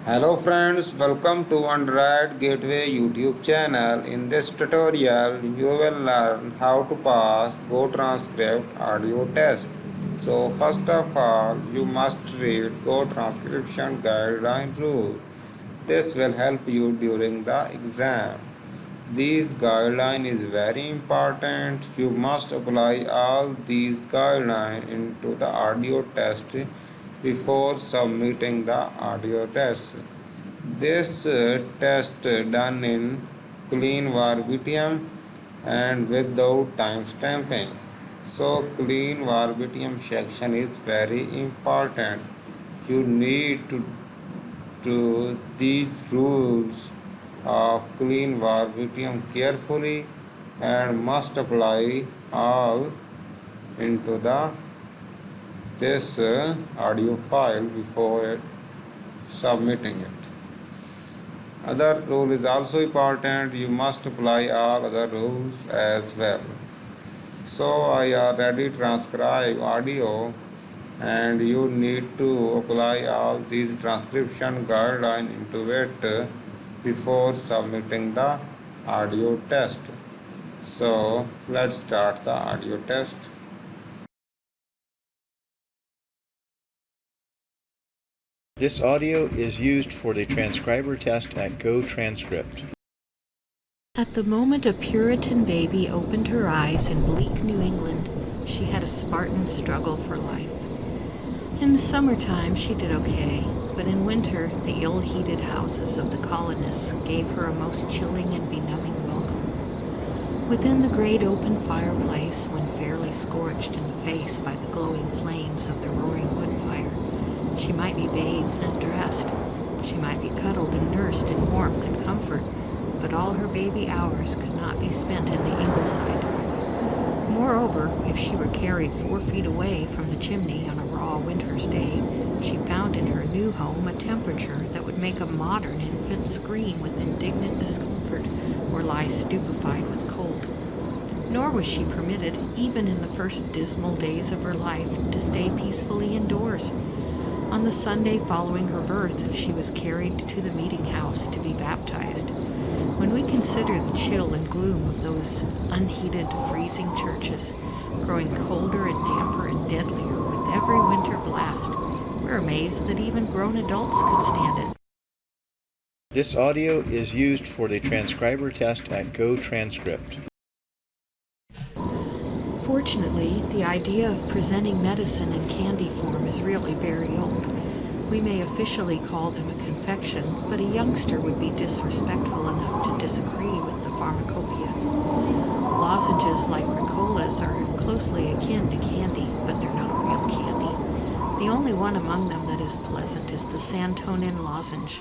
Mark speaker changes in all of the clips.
Speaker 1: Hello friends, welcome to Android Gateway YouTube channel. In this tutorial, you will learn how to pass GoTranscript audio test. So first of all, you must read GoTranscription guideline rule. This will help you during the exam. These guideline is very important. You must apply all these guidelines into the audio test before submitting the audio test. This test done in clean verbatim and without time stamping. So clean verbatim section is very important. You need to do these rules of clean verbatim carefully and must apply all into the this audio file before submitting it. Other rule is also important. You must apply all other rules as well. So I already transcribe audio and you need to apply all these transcription guidelines into it before submitting the audio test. So let's start the audio test.
Speaker 2: This audio is used for the transcriber test at GoTranscript.
Speaker 3: At the moment a Puritan baby opened her eyes in bleak New England, she had a Spartan struggle for life. In the summertime she did okay, but in winter the ill-heated houses of the colonists gave her a most chilling and benumbing welcome. Within the great open fireplace, when fairly scorched in the face by the glowing flames of the roaring wood fire, she might be bathed and dressed. She might be cuddled and nursed in warmth and comfort, but all her baby hours could not be spent in the Ingleside. Moreover, if she were carried 4 feet away from the chimney on a raw winter's day, she found in her new home a temperature that would make a modern infant scream with indignant discomfort or lie stupefied with cold. Nor was she permitted, even in the first dismal days of her life, to stay peacefully indoors. On the Sunday following her birth, she was carried to the meeting house to be baptized. When we consider the chill and gloom of those unheated, freezing churches, growing colder and damper and deadlier with every winter blast, we're amazed that even grown adults could stand it.
Speaker 2: This audio is used for the transcriber test at GoTranscript.
Speaker 3: Fortunately, the idea of presenting medicine in candy form is really very old. We may officially call them a confection, but a youngster would be disrespectful enough to disagree with the pharmacopoeia. Lozenges like Ricolas are closely akin to candy, but they're not real candy. The only one among them that is pleasant is the Santonin lozenge.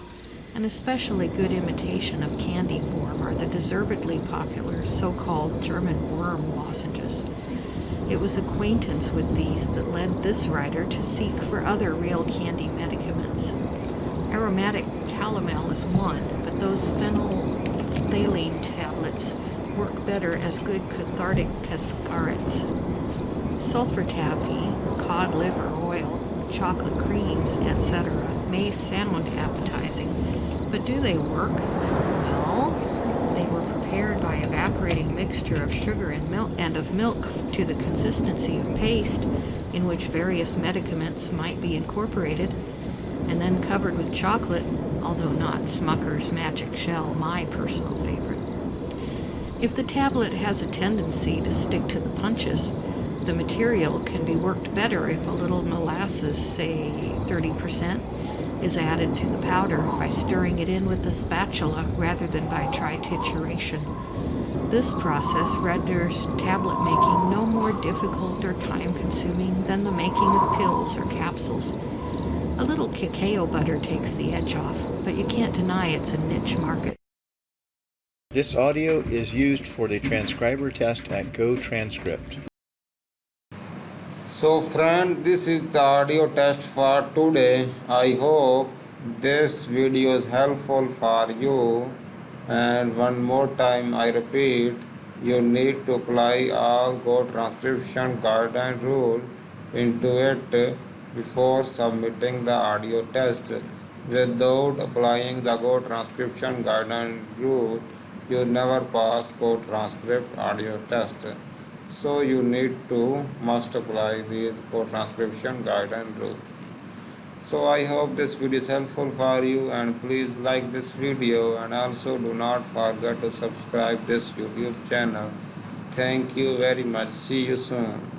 Speaker 3: An especially good imitation of candy form are the deservedly popular so-called German worm lozenges. It was acquaintance with these that led this writer to seek for other real candy medicaments. Aromatic calomel is one, but those phenolphthalein tablets work better as good cathartic cascarets. Sulfur taffy, cod liver oil, chocolate creams, etc. may sound appetizing, but do they work? Well, they were prepared by evaporating mixture of sugar and of milk to the consistency of paste, in which various medicaments might be incorporated, and then covered with chocolate, although not Smucker's Magic Shell, my personal favorite. If the tablet has a tendency to stick to the punches, the material can be worked better if a little molasses, say 30%, is added to the powder by stirring it in with the spatula rather than by trituration. This process renders tablet making no more difficult or time-consuming than the making of pills or capsules. A little cacao butter takes the edge off, but you can't deny it's a niche market.
Speaker 2: This audio is used for the transcriber test at GoTranscript.
Speaker 1: So friend, this is the audio test for today. I hope this video is helpful for you, and one more time I repeat, you need to apply all GoTranscription guideline rule into it before submitting the audio test. Without applying the Go transcription guidance rule, you never pass Go transcript audio test. So you need to must apply these Go transcription guidance rules. So I hope this video is helpful for you, and please like this video, and also do not forget to subscribe this YouTube channel. Thank you very much. See you soon.